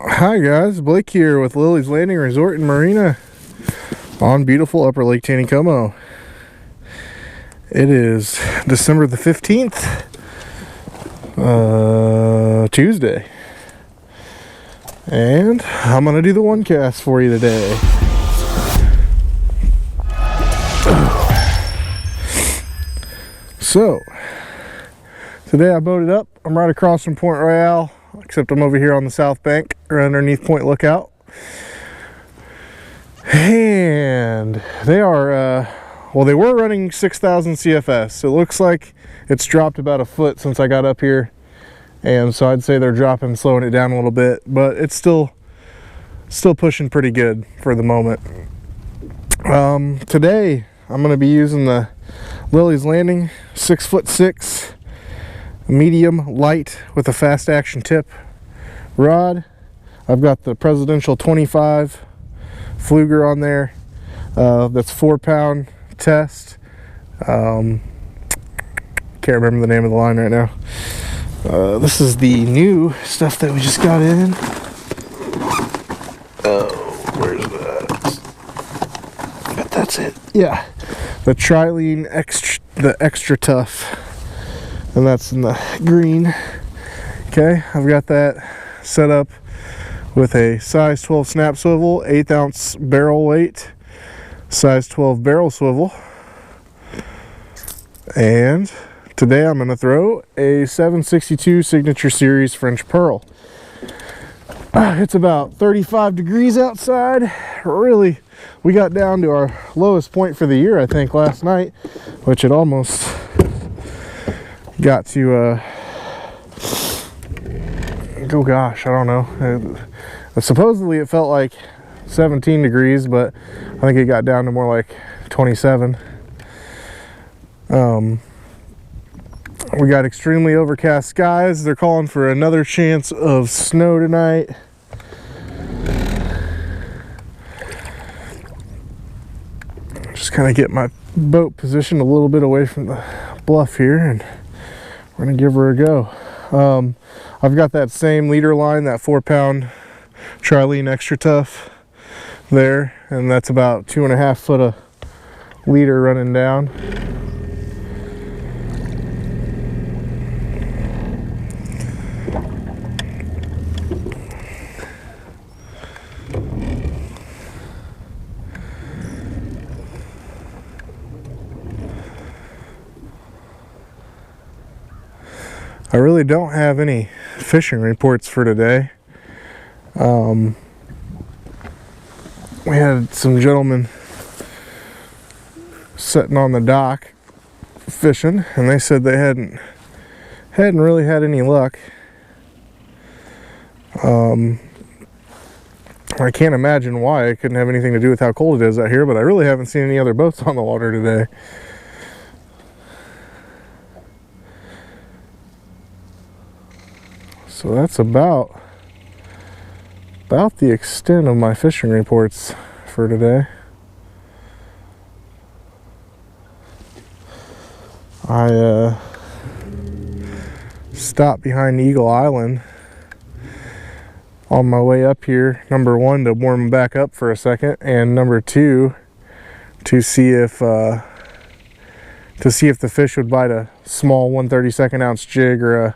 Hi guys, Blake here with Lilleys Landing Resort and Marina on beautiful Upper Lake Taneycomo. It is December the 15th, Tuesday, and I'm going to do the one cast for you today. So, today I boated up. I'm right across from Point Royale, except I'm over here on the south bank, right underneath Point Lookout. And they are, well, they were running 6,000 CFS. It looks like it's dropped about a foot since I got up here. And so I'd say they're dropping, slowing it down a little bit, but it's still pushing pretty good for the moment. Today I'm going to be using the Lilleys Landing 6'6" medium light with a fast action tip rod. I've got the Presidential 25 Fluger on there. That's 4-pound test. Can't remember the name of the line right now. This is the new stuff that we just got in. Oh, where's that? But that's it. Yeah, the Trilene extra tough. And that's in the green. Okay, I've got that set up with a size 12 snap swivel, 1/8 ounce barrel weight, size 12 barrel swivel. And today I'm going to throw a 762 Signature Series French Pearl. It's about 35 degrees outside. Really, we got down to our lowest point for the year, I think, last night, which it almost got to oh gosh, I don't know, supposedly it felt like 17 degrees, but I think it got down to more like 27. We got extremely overcast skies. They're calling for another chance of snow tonight. Just kind of get my boat positioned a little bit away from the bluff here, and we're gonna give her a go. I've got that same leader line, that 4-pound Trilene extra tough there, and that's about 2.5 foot of leader running down. I really don't have any fishing reports for today. We had some gentlemen sitting on the dock fishing, and they said they hadn't really had any luck. I can't imagine why. It couldn't have anything to do with how cold it is out here, but I really haven't seen any other boats on the water today. So that's about the extent of my fishing reports for today. I stopped behind Eagle Island on my way up here, number one, to warm back up for a second, and number two, to see if the fish would bite a small 1/32 ounce jig or a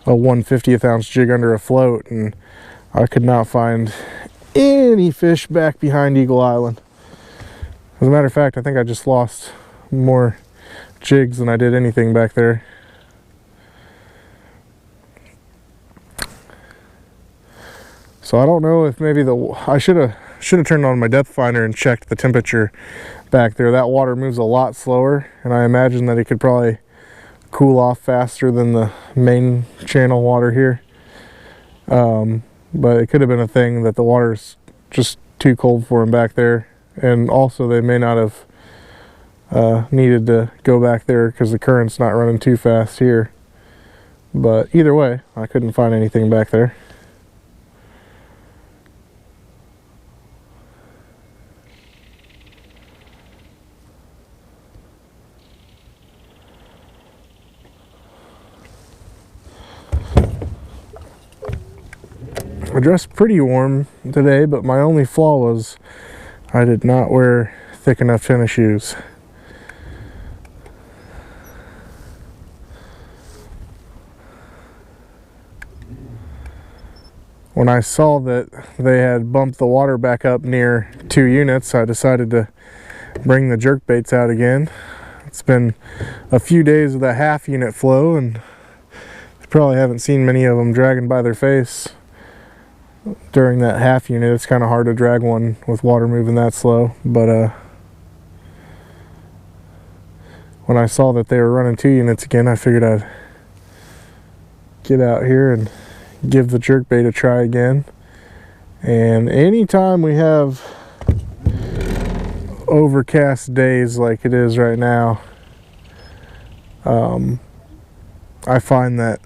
1/50th ounce jig under a float, and I could not find any fish back behind Eagle Island. As a matter of fact, I think I just lost more jigs than I did anything back there. So I don't know if maybe I should have turned on my depth finder and checked the temperature back there. That water moves a lot slower, and I imagine that it could probably cool off faster than the main channel water here. But it could have been a thing that the water's just too cold for them back there, and also they may not have needed to go back there because the current's not running too fast here. But either way, I couldn't find anything back there. I dressed pretty warm today, but my only flaw was I did not wear thick enough tennis shoes. When I saw that they had bumped the water back up near 2 units, I decided to bring the jerk baits out again. It's been a few days of that half unit flow, and you probably haven't seen many of them dragging by their face during that half unit. It's kind of hard to drag one with water moving that slow, but when I saw that they were running 2 units again, I figured I'd get out here and give the jerkbait a try again. And anytime we have overcast days like it is right now, I find that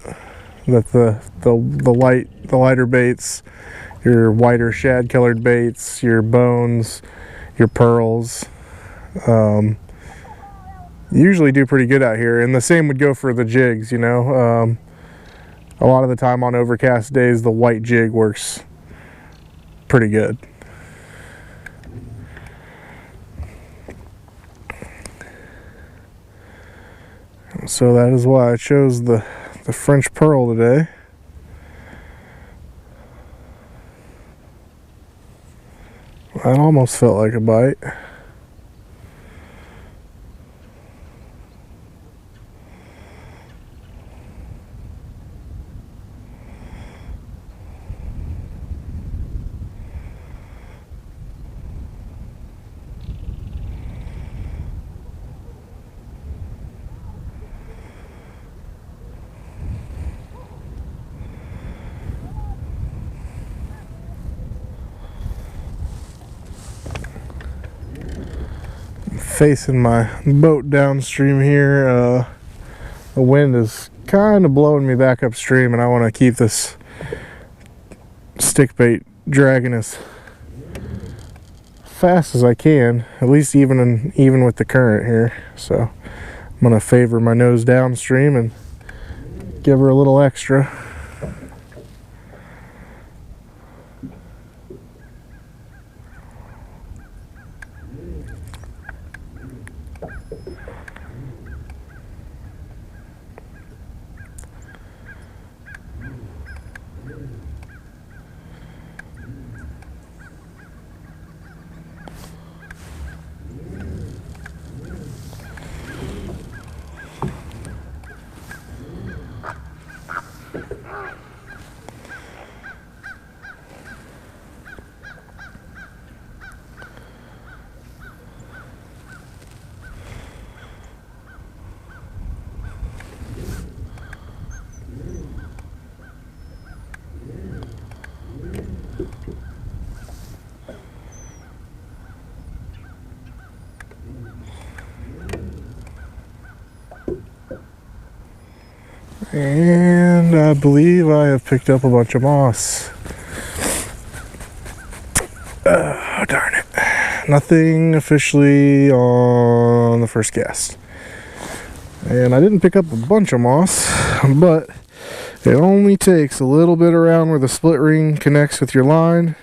the lighter baits, your whiter shad colored baits, your bones, your pearls, usually do pretty good out here. And the same would go for the jigs, you know. A lot of the time on overcast days, the white jig works pretty good. So that is why I chose the French pearl today. That almost felt like a bite. Facing my boat downstream here. The wind is kind of blowing me back upstream, and I want to keep this stick bait dragging as fast as I can, at least even with the current here. So I'm going to favor my nose downstream and give her a little extra. And I believe I have picked up a bunch of moss. Oh, darn it. Nothing officially on the first cast. And I didn't pick up a bunch of moss, but it only takes a little bit around where the split ring connects with your line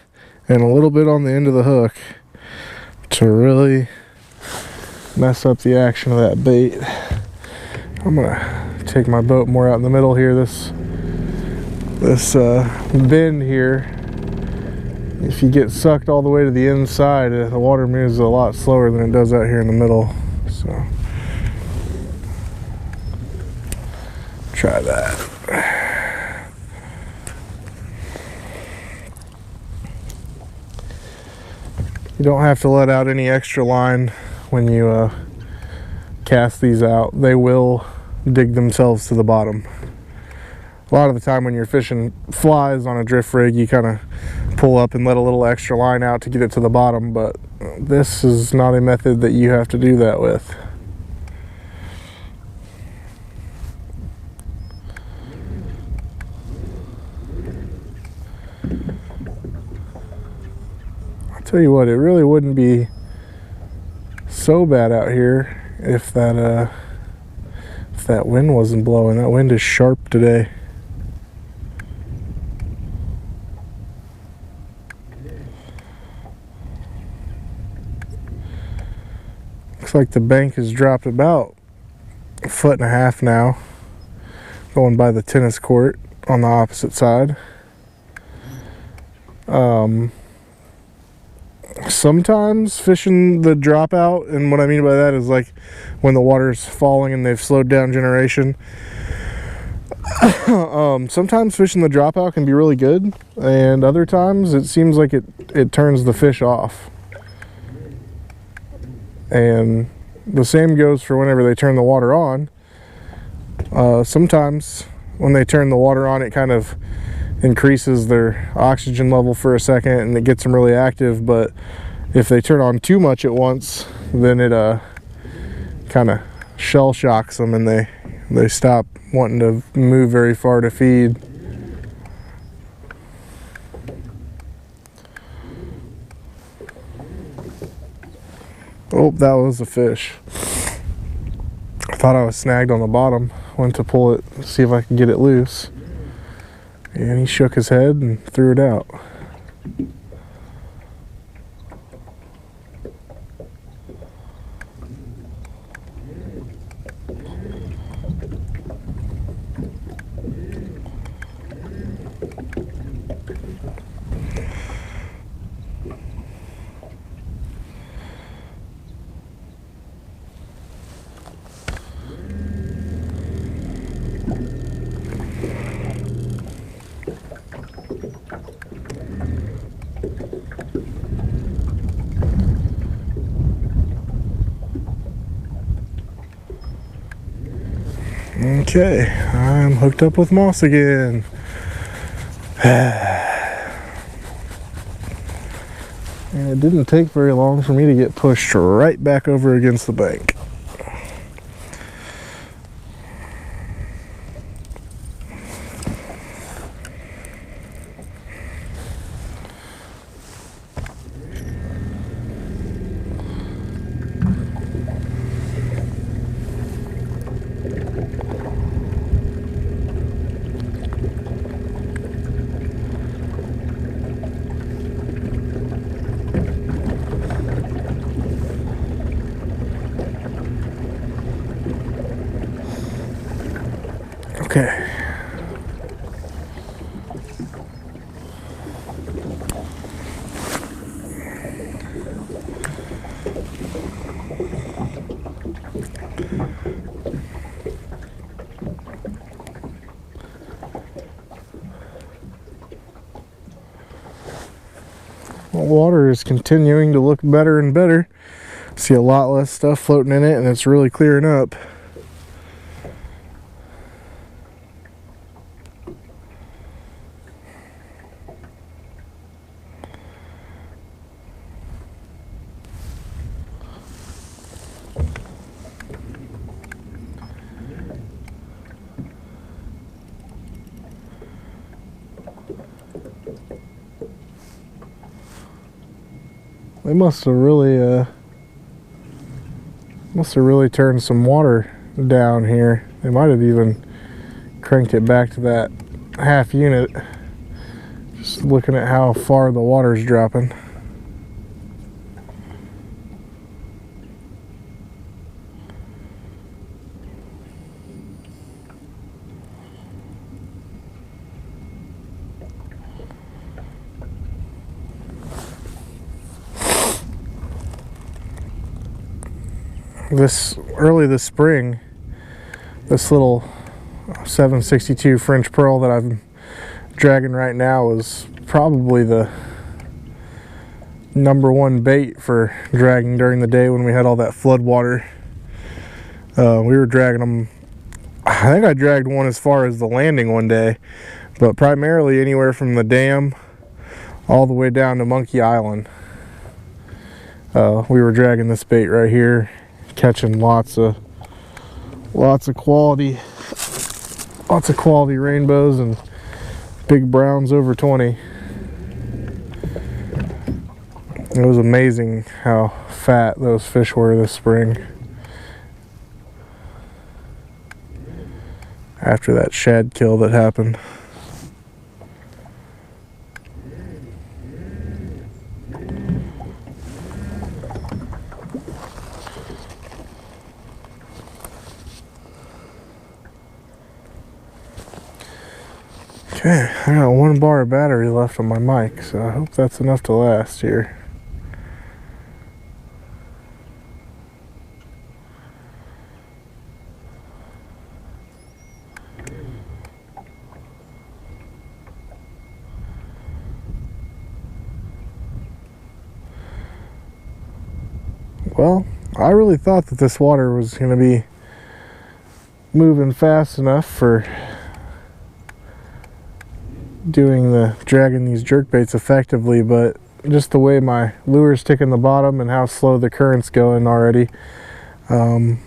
and a little bit on the end of the hook to really mess up the action of that bait. I'm gonna take my boat more out in the middle here. This bend here, if you get sucked all the way to the inside, the water moves a lot slower than it does out here in the middle. So try that. You don't have to let out any extra line when you cast these out. They will dig themselves to the bottom. A lot of the time when you're fishing flies on a drift rig, you kind of pull up and let a little extra line out to get it to the bottom, but this is not a method that you have to do that with. I'll tell you what, it really wouldn't be so bad out here if that wind wasn't blowing. That wind is sharp today. like the bank has dropped about 1.5 foot now, going by the tennis court on the opposite side. Sometimes fishing the dropout, and what I mean by that is like when the water's falling and they've slowed down generation. Sometimes fishing the dropout can be really good, and other times it seems like it turns the fish off. And the same goes for whenever they turn the water on. Sometimes when they turn the water on, it kind of increases their oxygen level for a second and it gets them really active, but if they turn on too much at once, then it kind of shell shocks them and they stop wanting to move very far to feed. Oh, that was a fish. I thought I was snagged on the bottom. Went to pull it, see if I could get it loose. And he shook his head and threw it out. Okay, I'm hooked up with moss again. And it didn't take very long for me to get pushed right back over against the bank. Okay. The water is continuing to look better and better. See a lot less stuff floating in it, and it's really clearing up. They must have really turned some water down here. They might have even cranked it back to that half unit. Just looking at how far the water's dropping. Early this spring, this little 762 French pearl that I'm dragging right now was probably the #1 bait for dragging during the day when we had all that flood water. We were dragging them. I think I dragged one as far as the landing one day, but primarily anywhere from the dam all the way down to Monkey Island. We were dragging this bait right here, catching lots of quality rainbows and big browns over 20. It was amazing how fat those fish were this spring after that shad kill that happened. Okay, I got 1 bar of battery left on my mic, so I hope that's enough to last here. Well, I really thought that this water was going to be moving fast enough for dragging these jerkbaits effectively, but just the way my lure's ticking the bottom and how slow the current's going already, I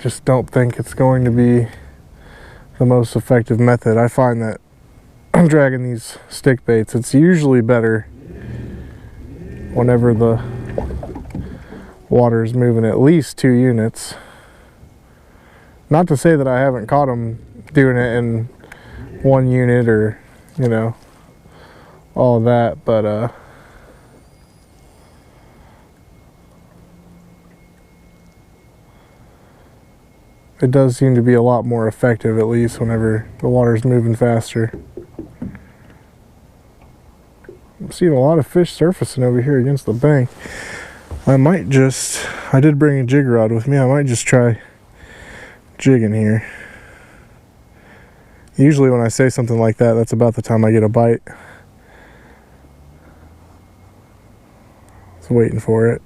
just don't think it's going to be the most effective method. I find that I'm dragging these stick baits, it's usually better whenever the water is moving at least 2 units. Not to say that I haven't caught them doing it in 1 unit or, you know, all of that, but it does seem to be a lot more effective, at least whenever the water's moving faster. I'm seeing a lot of fish surfacing over here against the bank. I did bring a jig rod with me. I might just try jigging here. Usually when I say something like that, that's about the time I get a bite. Just waiting for it.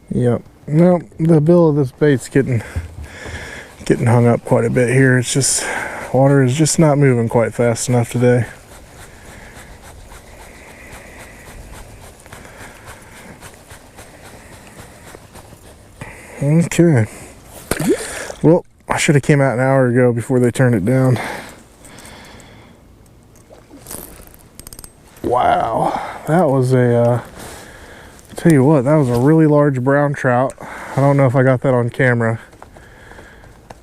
Yep. No, the bill of this bait's getting hung up quite a bit here. It's just, water is just not moving quite fast enough today. Okay. Well, I should have came out an hour ago before they turned it down. Wow. That was tell you what, that was a really large brown trout. I don't know if I got that on camera,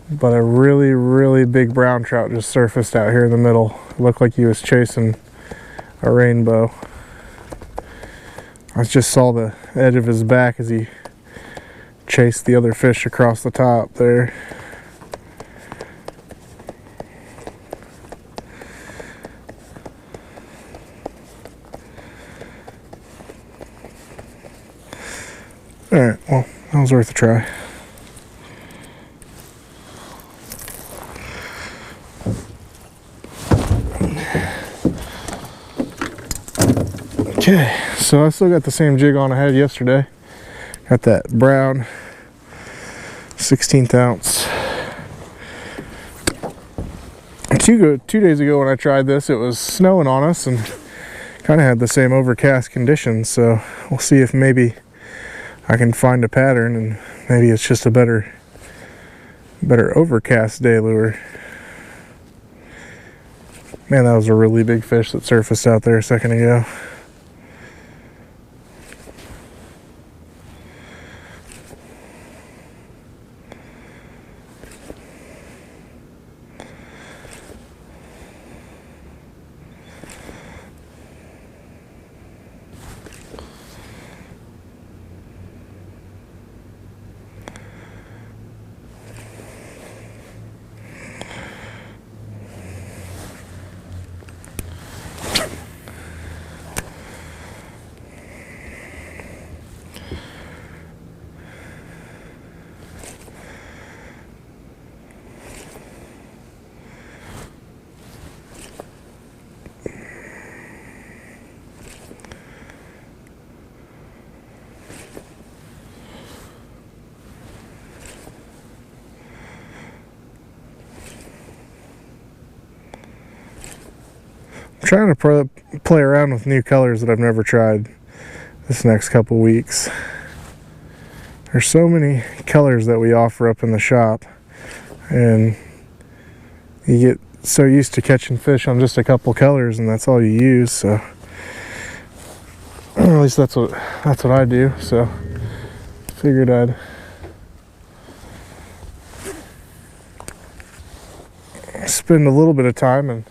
but a really, really big brown trout just surfaced out here in the middle. It looked like he was chasing a rainbow. I just saw the edge of his back as he chased the other fish across the top there. Alright, well, that was worth a try. Okay, so I still got the same jig on I had yesterday. Got that brown 16th ounce. 2 days ago when I tried this, it was snowing on us and kind of had the same overcast conditions, so we'll see if maybe I can find a pattern and maybe it's just a better overcast day lure. Man, that was a really big fish that surfaced out there a second ago. I'm trying to play around with new colors that I've never tried this next couple weeks. There's so many colors that we offer up in the shop, and you get so used to catching fish on just a couple colors, and that's all you use. So at least that's what I do. So figured I'd spend a little bit of time and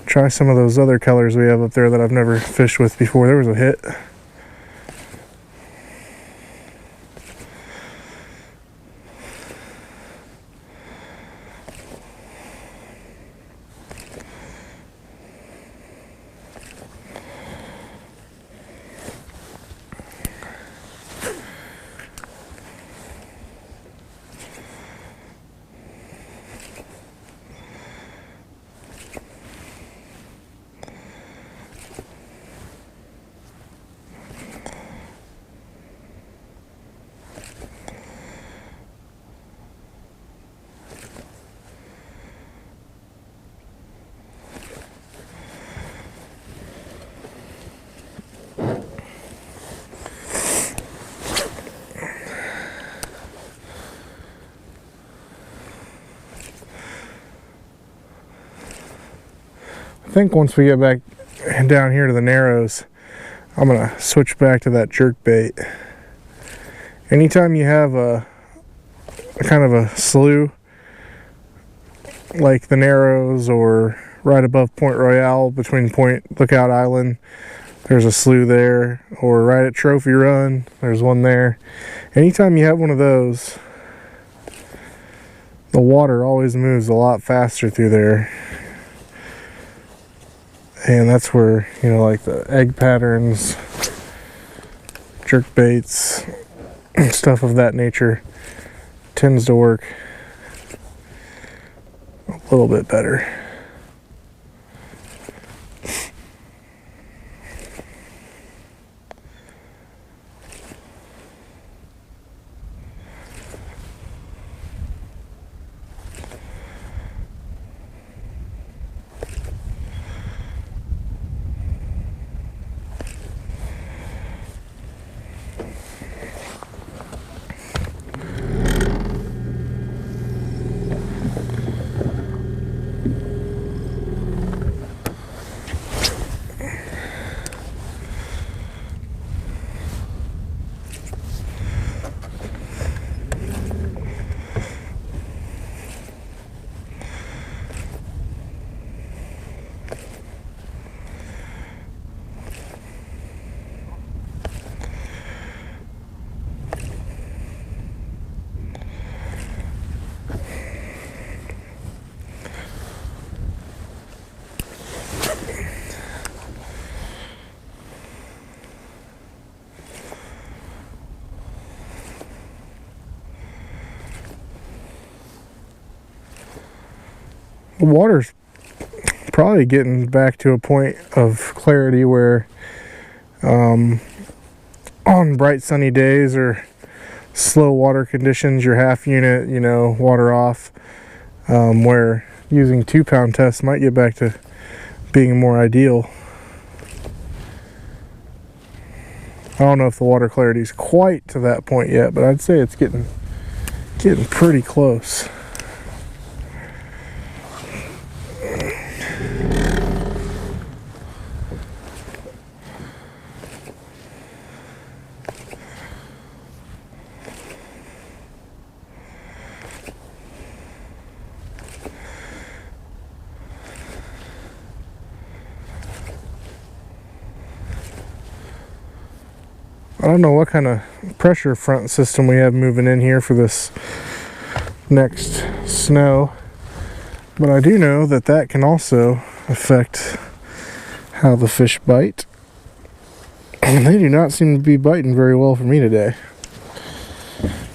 try some of those other colors we have up there that I've never fished with before. There was a hit. I think once we get back down here to the Narrows, I'm gonna switch back to that jerk bait. Anytime you have a kind of a slough like the Narrows, or right above Point Royale between Point Lookout Island, there's a slough there, or right at Trophy Run, there's one there. Anytime you have one of those, the water always moves a lot faster through there. And that's where, you know, like the egg patterns, jerk baits, stuff of that nature tends to work a little bit better. The water's probably getting back to a point of clarity where on bright sunny days or slow water conditions, your half unit, you know, water off, where using 2-pound tests might get back to being more ideal. I don't know if the water clarity is quite to that point yet, but I'd say it's getting pretty close. I don't know what kind of pressure front system we have moving in here for this next snow, but I do know that that can also affect how the fish bite, and they do not seem to be biting very well for me today.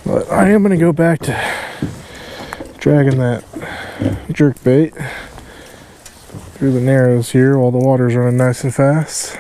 But I am going to go back to dragging that jerk bait through the Narrows here while the water's running nice and fast.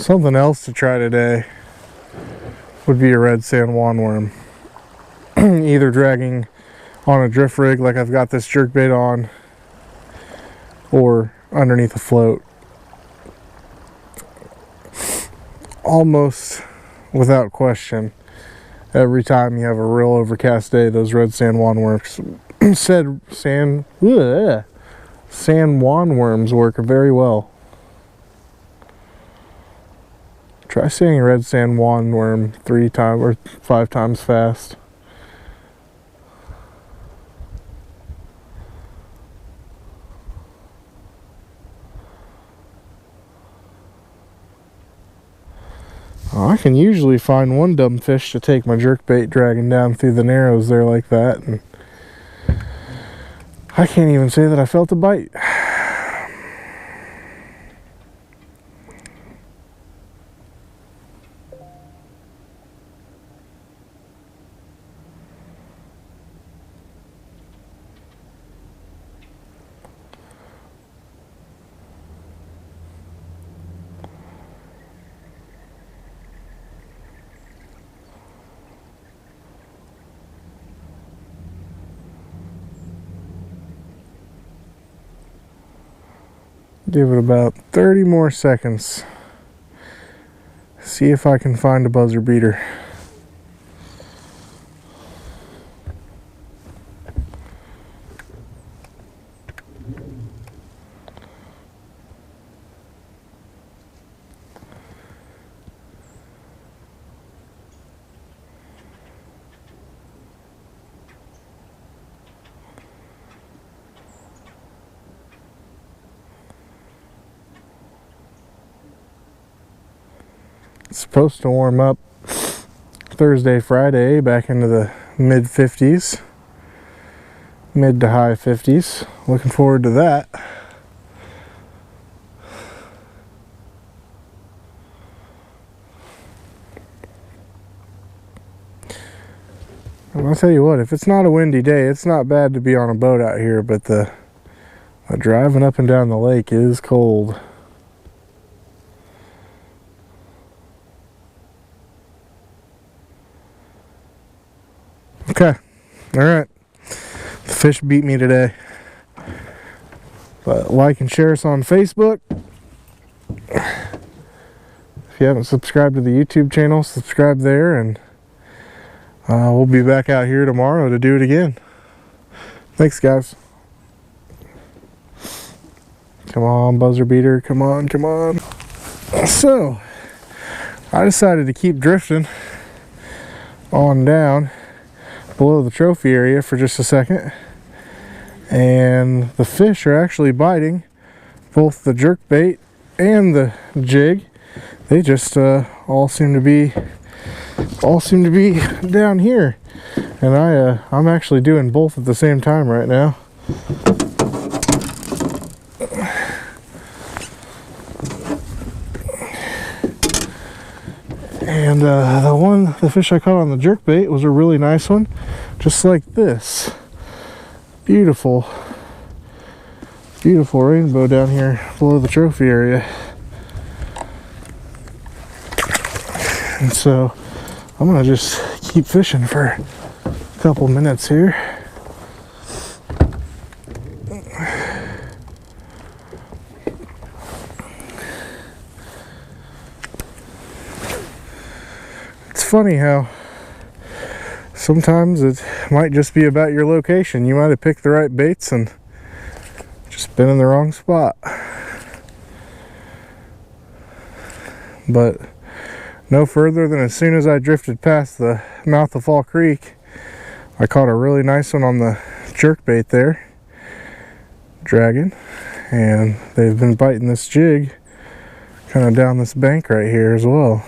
Something else to try today would be a red sand wandworm. Either dragging on a drift rig like I've got this jerkbait on, or underneath a float. Almost without question, every time you have a real overcast day, those red sand wandworms sand wandworms work very well. Try saying red sand wandworm 3 times or 5 times fast. I can usually find one dumb fish to take my jerkbait dragging down through the narrows there like that, and I can't even say that I felt a bite. Give it about 30 more seconds. See if I can find a buzzer beater. It's supposed to warm up Thursday, Friday, back into the mid 50s, mid to high 50s. Looking forward to that. And I'll tell you what, if it's not a windy day, it's not bad to be on a boat out here, but the driving up and down the lake is cold. Okay, all right. The fish beat me today. But like and share us on Facebook. If you haven't subscribed to the YouTube channel, subscribe there, and we'll be back out here tomorrow to do it again. Thanks, guys. Come on, buzzer beater. Come on, come on. So, I decided to keep drifting on down below the trophy area for just a second, and the fish are actually biting both the jerkbait and the jig. They just all seem to be down here, and I'm actually doing both at the same time right now. And the fish I caught on the jerkbait was a really nice one, just like this. Beautiful, beautiful rainbow down here below the trophy area. And so I'm gonna just keep fishing for a couple minutes here. It's funny how sometimes it might just be about your location. You might have picked the right baits and just been in the wrong spot. But no further than as soon as I drifted past the mouth of Fall Creek, I caught a really nice one on the jerkbait there, dragging, and they've been biting this jig kind of down this bank right here as well.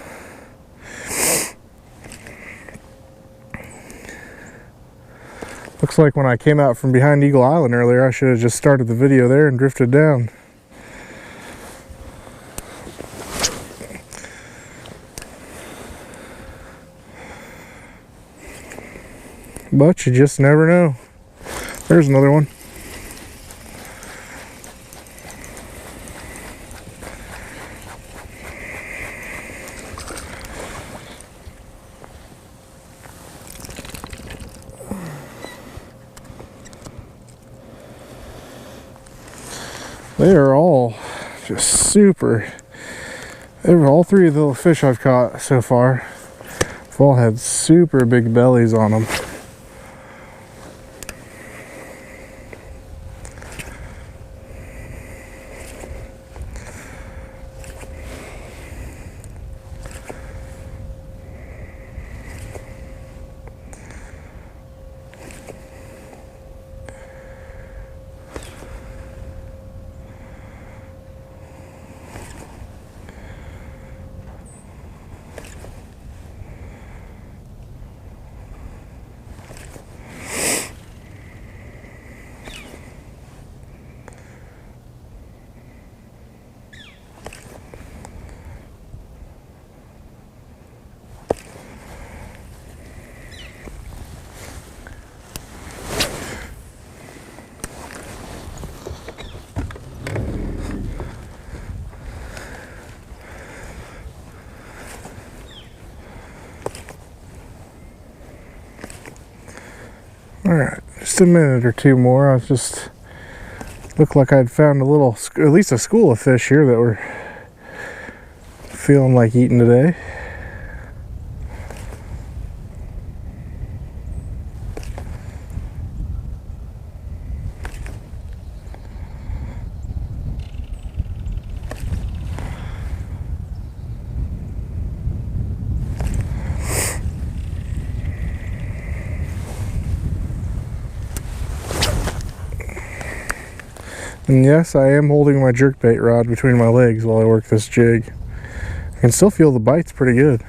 Looks like when I came out from behind Eagle Island earlier, I should have just started the video there and drifted down. But you just never know. There's another one. They are all just super. All three of the fish I've caught so far have all had super big bellies on them. Alright, just a minute or two more. I was just looked like I'd found a little, at least a school of fish here that were feeling like eating today. And yes, I am holding my jerkbait rod between my legs while I work this jig. I can still feel the bites pretty good.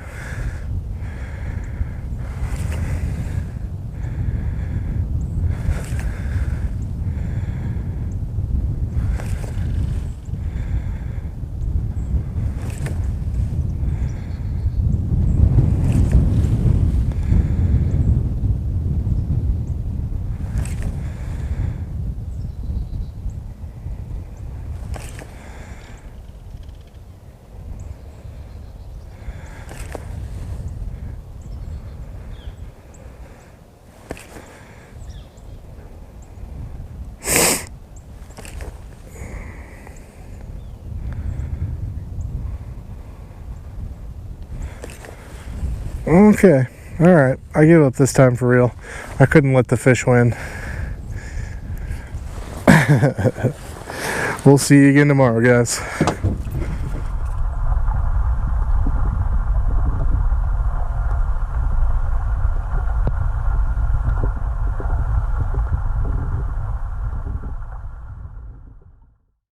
Okay, alright, I give up this time for real. I couldn't let the fish win. We'll see you again tomorrow, guys.